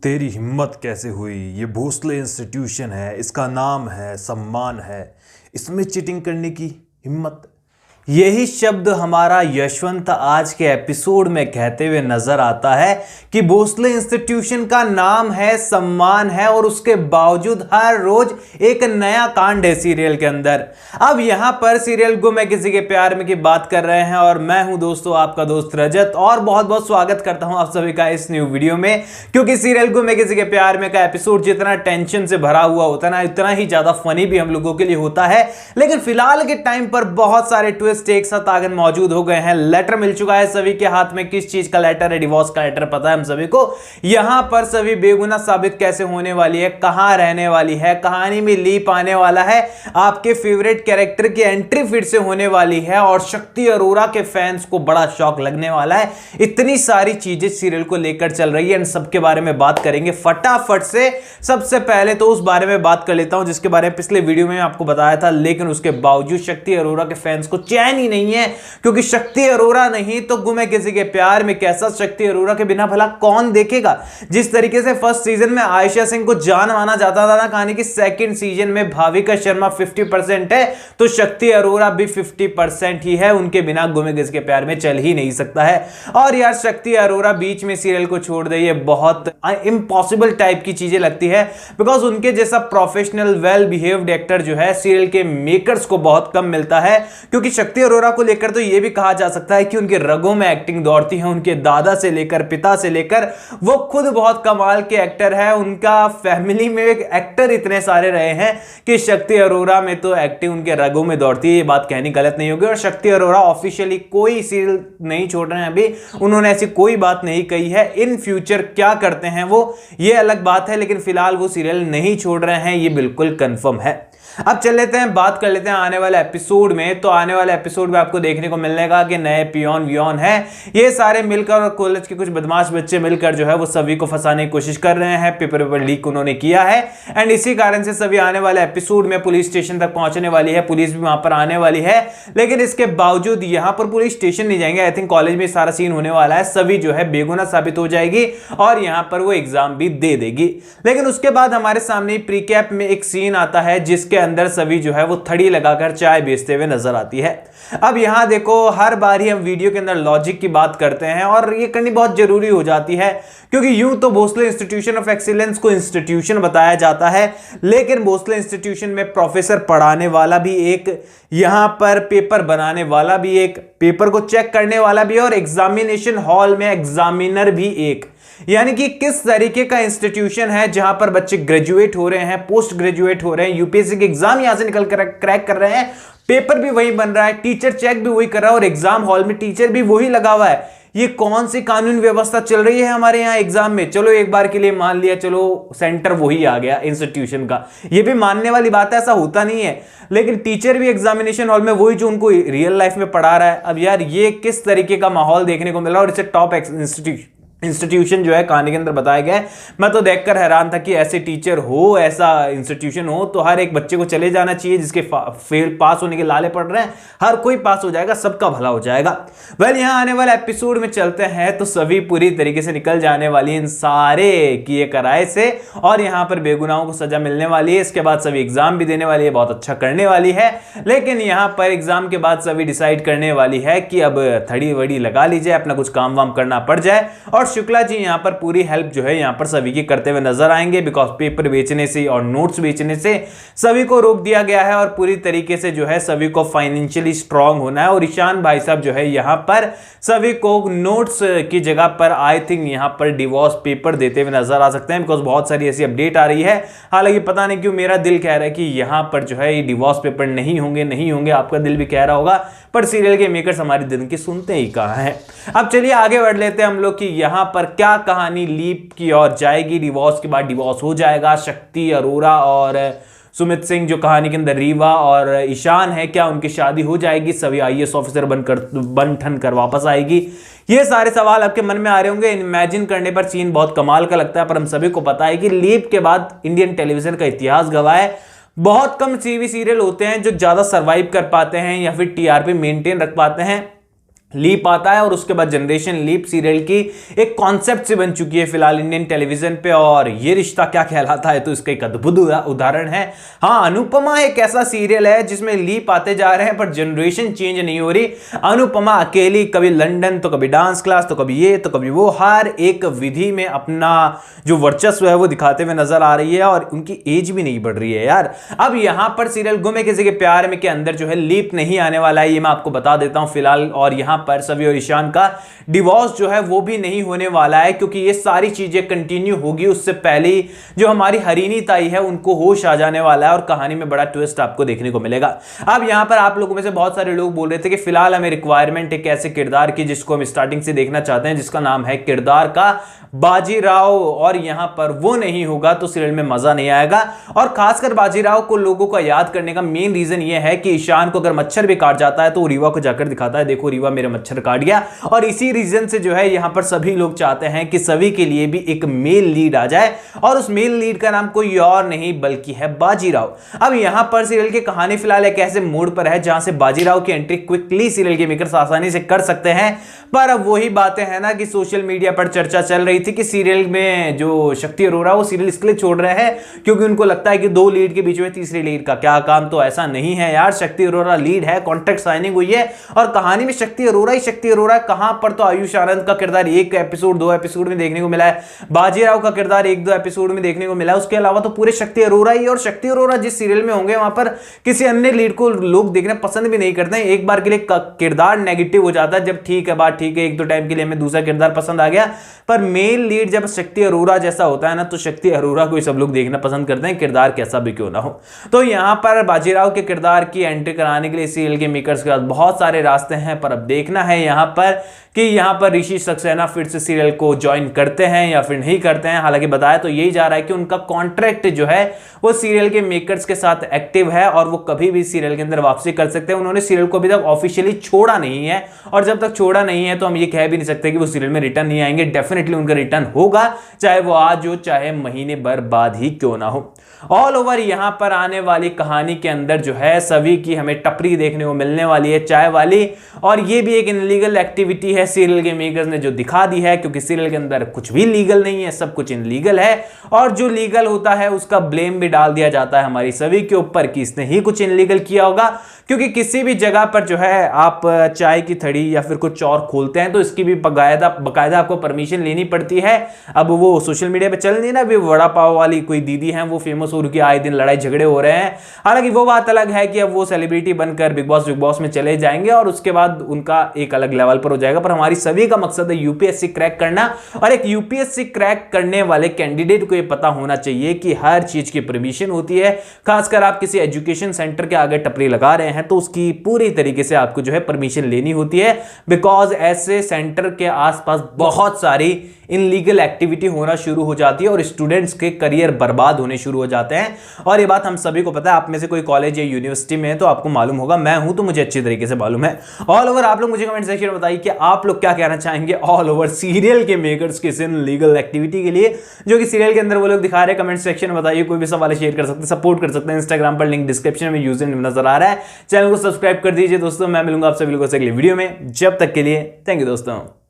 तेरी हिम्मत कैसे हुई? ये भोसले इंस्टीट्यूशन है, इसका नाम है, सम्मान है, इसमें चीटिंग करने की हिम्मत? यही शब्द हमारा यशवंत आज के एपिसोड में कहते हुए नजर आता है कि भोसले इंस्टीट्यूशन का नाम है, सम्मान है और उसके बावजूद हर रोज एक नया कांड है सीरियल के अंदर। अब यहां पर सीरियल गुम है किसी के प्यार में की बात कर रहे हैं और मैं हूं दोस्तों आपका दोस्त रजत और बहुत बहुत स्वागत करता हूं आप सभी का इस न्यू वीडियो में। क्योंकि सीरियल गुम है किसी के प्यार में का एपिसोड जितना टेंशन से भरा हुआ होता है ना, इतना ही ज्यादा फनी भी हम लोगों के लिए होता है। लेकिन फिलहाल के टाइम पर बहुत सारे ट्विस्ट एक साथ आगे मौजूद हो गए हैं। लेटर मिल चुका है सभी के हाथ में। किस चीज का लेटर है? डिवोर्स का लेटर पता है हम सभी को। यहां पर सभी बेगुनाह साबित कैसे होने वाली है, कहां रहने वाली है, कहानी में लीप आने वाला है, आपके फेवरेट कैरेक्टर की एंट्री फिर से होने वाली है और शक्ति अरोरा के फैंस को बड़ा शॉक लगने वाला है। इतनी सारी चीजें सीरियल को लेकर चल रही है, इन सबके बारे में बात करेंगे फटाफट से। सबसे पहले तो उस बारे में बात कर लेता हूं जिसके बारे में पिछले वीडियो में आपको बताया था, लेकिन उसके बावजूद शक्ति अरोरा के फैंस को चैन ही नहीं है। क्योंकि शक्ति अरोरा नहीं तो गुम है किसी के प्यार में कैसा शक्ति अरोरा के बिना भला कौन देखेगा। जिस तरीके से फर्स्ट सीजन में आयशा सिंह को जान माना जाता था ना कहानी की, सेकंड सीजन में भाविका शर्मा 50% है तो शक्ति अरोरा भी 50% ही है। उनके बिना गुम है किसी के प्यार में चल ही नहीं सकता है। और यार शक्ति अरोरा बीच में सीरियल को छोड़ दे, ये बहुत इम्पॉसिबल टाइप की चीजें लगती है। बिकॉज उनके जैसा प्रोफेशनल वेल बिहेव्ड एक्टर जो है सीरियल के मेकर्स को बहुत कम मिलता है। क्योंकि शक्ति अरोरा को लेकर तो यह भी कहा जा सकता है कि उनके रगों में एक्टिंग दौड़ती है। उनके दादा से लेकर पिता से लेकर वो खुद बहुत कमाल के एक्टर है। उनका फैमिली में एक एक्टर इतने सारे रहे हैं कि शक्ति अरोरा में तो एक्टिंग उनके रगों में दौड़ती है। ये बात कहनी गलत नहीं होगी। और शक्ति अरोरा ऑफिशियली कोई सीरियल नहीं छोड़ रहे हैं अभी, उन्होंने ऐसी कोई बात नहीं कही है। इन फ्यूचर क्या करते हैं वो ये अलग बात है, लेकिन फिलहाल वो सीरियल नहीं छोड़ रहे हैं, ये बिल्कुल कंफर्म है। अब चल लेते हैं, बात कर लेते हैं आने वाले एपिसोड में। तो आने वाले एपिसोड में आपको देखने को मिलने का कि नए पियोन वियोन है, ये सारे मिलकर और कॉलेज के कुछ बदमाश बच्चे मिलकर जो है वो सभी को फंसाने की कोशिश कर रहे हैं। पेपर लीक उन्होंने किया है एंड इसी कारण से सभी आने वाले एपिसोड में पुलिस स्टेशन तक पहुंचने वाली है। पुलिस भी वहां पर आने वाली है, लेकिन इसके बावजूद यहां पर पुलिस स्टेशन नहीं जाएंगे। आई थिंक कॉलेज में सारा सीन होने वाला है। सभी जो है बेगुनाह साबित हो जाएगी और यहां पर वो एग्जाम भी दे देगी। लेकिन उसके बाद हमारे सामने प्रीकैप में एक सीन आता है जिसके अंदर सभी जो है वो थड़ी लगाकर चाय बेचते हुए नजर आती है। अब यहां देखो, हर बार ही हम वीडियो के अंदर लॉजिक की बात करते हैं और ये करनी बहुत जरूरी हो जाती है। क्योंकि यूं तो भोसले इंस्टीट्यूशन ऑफ एक्सीलेंस को इंस्टीट्यूशन बताया जाता है, लेकिन भोसले इंस्टीट्यूशन में प्रोफेसर पढ़ाने वाला भी एक, यहां पर पेपर बनाने वाला भी एक, पेपर को चेक करने वाला भी और एग्जामिनेशन हॉल में एग्जामिनर भी एक। यानी कि किस तरीके का इंस्टीट्यूशन है जहां पर बच्चे ग्रेजुएट हो रहे हैं, पोस्ट ग्रेजुएट हो रहे हैं, यूपीएससी के एग्जाम यहां से निकल कर क्रैक कर रहे हैं, पेपर भी वही बन रहा है, टीचर चेक भी वही कर रहा है और एग्जाम हॉल में टीचर भी वही लगा हुआ है। ये कौन सी कानून व्यवस्था चल रही है हमारे यहाँ एग्जाम में? चलो एक बार के लिए मान लिया, चलो सेंटर वही आ गया इंस्टीट्यूशन का, ये भी मानने वाली बात है, ऐसा होता नहीं है। लेकिन टीचर भी एग्जामिनेशन हॉल में वही जो उनको रियल लाइफ में पढ़ा रहा है। अब यार ये किस तरीके का माहौल देखने को मिला और इसे टॉप इंस्टीट्यूशन जो है कहानी के अंदर बताया गया है। मैं तो देखकर हैरान था कि ऐसे टीचर हो, ऐसा इंस्टीट्यूशन हो तो हर एक बच्चे को चले जाना चाहिए। जिसके फेल पास होने के लाले पड़ रहे हैं, हर कोई पास हो जाएगा, सबका भला हो जाएगा। वेल यहां आने वाले एपिसोड में चलते हैं तो सभी पूरी तरीके से निकल जाने वाली इन सारे किए कराए से और यहां पर बेगुनाहों को सजा मिलने वाली है। इसके बाद सभी एग्जाम भी देने वाली है, बहुत अच्छा करने वाली है। लेकिन यहां पर एग्जाम के बाद सभी डिसाइड करने वाली है कि अब थड़ी वड़ी लगा लीजिए, अपना कुछ काम वाम करना पड़ जाए। और शुक्ला जी यहां पर पूरी हेल्प जो है यहां पर सभी की करते हुए नजर आएंगे। बिकॉज पेपर बेचने से और नोट्स बेचने से सभी को रोक दिया गया है और पूरी तरीके से जो है सभी को फाइनेंशियली स्ट्रांग होना है। और ईशान भाई साहब जो है यहां पर सभी को नोट्स की जगह पर आई थिंक यहां पर डिवोर्स पेपर देते हुए नजर आ सकते हैं। बिकॉज बहुत सारी ऐसी अपडेट आ रही है। हालांकि पता नहीं क्यों मेरा दिल कह रहा है कि यहां पर जो है ये डिवोर्स पेपर नहीं होंगे, आपका दिल भी कह रहा होगा, पर सीरियल के मेकर्स हमारी दिल की सुनते ही कहां है। अब चलिए आगे बढ़ लेते हैं हम लोग कि यहां पर क्या कहानी लीप की ओर जाएगी। डिवोर्स के बाद डिवोर्स हो जाएगा, शक्ति अरोरा और सुमित सिंह जो कहानी के अंदर रीवा और ईशान है, क्या उनकी शादी हो जाएगी? सभी आईएएस ऑफिसर बन ठन कर वापस आएगी? ये सारे सवाल आपके मन में आ रहे होंगे। इमेजिन करने पर सीन बहुत कमाल का लगता है, पर हम सभी को पता है कि लीप के बाद इंडियन टेलीविजन का इतिहास गवाह है। बहुत कम टीवी सीरियल होते हैं जो ज्यादा सर्वाइव कर पाते हैं या फिर टीआरपी मेंटेन रख पाते हैं। लीप आता है और उसके बाद जनरेशन लीप सीरियल की एक कॉन्सेप्ट से बन चुकी है फिलहाल इंडियन टेलीविजन पे। और ये रिश्ता क्या कहलाता है तो इसका एक अद्भुत उदाहरण है। हाँ, अनुपमा एक ऐसा सीरियल है जिसमें लीप आते जा रहे हैं पर जनरेशन चेंज नहीं हो रही। अनुपमा अकेली, कभी लंदन तो कभी डांस क्लास तो कभी ये तो कभी वो, हर एक विधि में अपना जो वर्चस्व है वो दिखाते हुए नजर आ रही है और उनकी एज भी नहीं बढ़ रही है यार। अब यहां पर सीरियल गुमे किसी के प्यार में के अंदर जो है लीप नहीं आने वाला है, ये मैं आपको बता देता हूं फिलहाल। और यहां पर सभी और ईशान का डिवोर्स जो है वो भी नहीं होने वाला है, क्योंकि ये सारी चीजें कंटिन्यू होगी। उससे पहले जो हमारी हरीनी ताई है उनको होश आ जाने वाला है और कहानी में बड़ा ट्विस्ट आपको देखने को मिलेगा। अब यहां पर आप लोगों में से बहुत सारे लोग बोल रहे थे कि फिलहाल हमें रिक्वायरमेंट एक ऐसे किरदार की जिसको हम स्टार्टिंग से देखना चाहते हैं, जिसका नाम है किरदार का बाजीराव, और यहां पर वो नहीं होगा तो सीरियल में मजा नहीं आएगा। और खासकर बाजीराव को लोगों का याद करने का मेन रीजन ये है कि ईशान को अगर मच्छर भी काट जाता है तो रीवा को जाकर दिखाता है, देखो रीवा मेरे मच्छर काट गया। और इसी रीजन से जो है यहां पर सभी लोग चाहते हैं कि सभी के लिए भी एक मेल लीड आ जाए, और उस मेल लीड का नाम कोई और नहीं बल्कि है बाजीराव। अब यहां पर सीरियल की कहानी फिलहाल एक ऐसे मोड पर है जहां से बाजीराव की एंट्री क्विकली सीरियल के मेकर्स आसानी से कर सकते हैं। पर अब वही बातें हैं ना कि सोशल मीडिया पर चर्चा चल रही थी कि सीरियल में जो शक्ति अरोरा वो सीरियल इसलिए छोड़ रहे हैं क्योंकि उनको लगता है कि दो लीड के बीच में तीसरी लीड का क्या काम। तो ऐसा नहीं है यार, शक्ति अरोरा लीड है, कॉन्ट्रैक्ट साइनिंग हुई है और कहानी में शक्ति अरोरा ही शक्ति अरोरा। कहां पर तो आयुष आनंद का किरदार एक एपिसोड दो एपिसोड में देखने को मिला है, बाजीराव का किरदार एक दो एपिसोड में देखने को मिला है, उसके अलावा तो पूरे शक्ति अरोरा ही। और शक्ति अरोरा जिस सीरियल में होंगे वहां पर किसी अन्य लीड को लोग देखना पसंद भी नहीं करते हैं। एक बार के लिए किरदार नेगेटिव हो जाता है, जब ठीक है बात ठीक है एक दो टाइम के लिए हमें दूसरा किरदार पसंद आ गया, पर मेन लीड जब शक्ति अरोरा जैसा होता है ना तो शक्ति अरोरा को सब लोग देखना पसंद करते हैं, किरदार कैसा भी क्यों ना हो। तो यहां पर बाजीराव के किरदार की एंट्री कराने के लिए सीरियल के मेकर्स के पास बहुत सारे रास्ते हैं, पर अब देखना है यहां पर कि यहां पर ऋषि सक्सेना फिर से सीरियल को ज्वाइन करते हैं या फिर नहीं करते हैं। हालांकि बताया तो यही जा रहा है कि उनका कॉन्ट्रैक्ट जो है वो सीरियल के मेकर्स के साथ एक्टिव है और वो कभी भी सीरियल के अंदर वापसी कर सकते हैं। उन्होंने सीरियल को अभी तक ऑफिशियली छोड़ा नहीं है, और जब तक छोड़ा नहीं है तो हम ये कह भी नहीं सकते कि वो सीरियल में रिटर्न नहीं आएंगे। डेफिनेटली उनका रिटर्न होगा, चाहे वो आज हो चाहे महीने भर बाद ही क्यों ना हो। ऑल ओवर यहां पर आने वाली कहानी के अंदर जो है सभी की हमें टपरी देखने को मिलने वाली है, चाय वाली, और ये भी एक इनलीगल एक्टिविटी है सीरियल के मेकर्स ने जो दिखा दी है, क्योंकि सीरियल के अंदर कुछ भी लीगल नहीं है, सब कुछ इनलीगल है। और जो लीगल होता है उसका ब्लेम भी डाल दिया जाता है हमारी सभी के ऊपर कि इसने ही कुछ इनलीगल किया होगा, क्योंकि किसी भी जगह पर जो है आप चाय की थड़ी या फिर कुछ और खोलते हैं तो इसकी भी बकायदा आपको परमिशन लेनी पड़ती है। अब वो सोशल मीडिया पे चल नहीं ना, अभी वड़ा पाव वाली कोई दीदी है वो फेमस हो रही है, आए दिन लड़ाई झगड़े हो रहे हैं। हालांकि वो बात अलग है कि अब वो सेलिब्रिटी बनकर बिग बॉस में चले जाएंगे और उसके बाद उनका एक अलग लेवल पर हो जाएगा। पर हमारी सभी का मकसद है यूपीएससी क्रैक करना, और एक यूपीएससी क्रैक करने वाले कैंडिडेट को ये पता होना चाहिए कि हर चीज की परमिशन होती है। खासकर आप किसी एजुकेशन सेंटर के आगे टपरी लगा रहे हैं तो उसकी पूरी तरीके से आपको जो है परमिशन लेनी होती है, बिकॉज ऐसे सेंटर के आसपास बहुत सारी इनलीगल एक्टिविटी होना शुरू हो जाती है और स्टूडेंट्स के करियर बर्बाद होने शुरू हो जाते हैं। और ये बात हम सभी को पता है, आप में से कोई कॉलेज या यूनिवर्सिटी में है तो आपको मालूम होगा, मैं हूं तो मुझे अच्छी तरीके से मालूम है। ऑल ओवर आप लोग मुझे कमेंट सेक्शन में बताइए कि आप लोग क्या कहना चाहेंगे ऑल ओवर सीरियल के मेकर्स के इस इनलीगल एक्टिविटी के लिए जो कि सीरियल के अंदर वो लोग दिखा रहे हैं। कमेंट सेक्शन में बताइए, कोई भी सवाल शेयर कर सकते हैं, सपोर्ट कर सकते हैं। इंस्टाग्राम पर लिंक डिस्क्रिप्शन में यूजर नेम नजर आ रहा है, चैनल को सब्सक्राइब कर दीजिए दोस्तों। मैं मिलूंगा आप सभी लोगों से अगली वीडियो में, जब तक के लिए थैंक यू दोस्तों।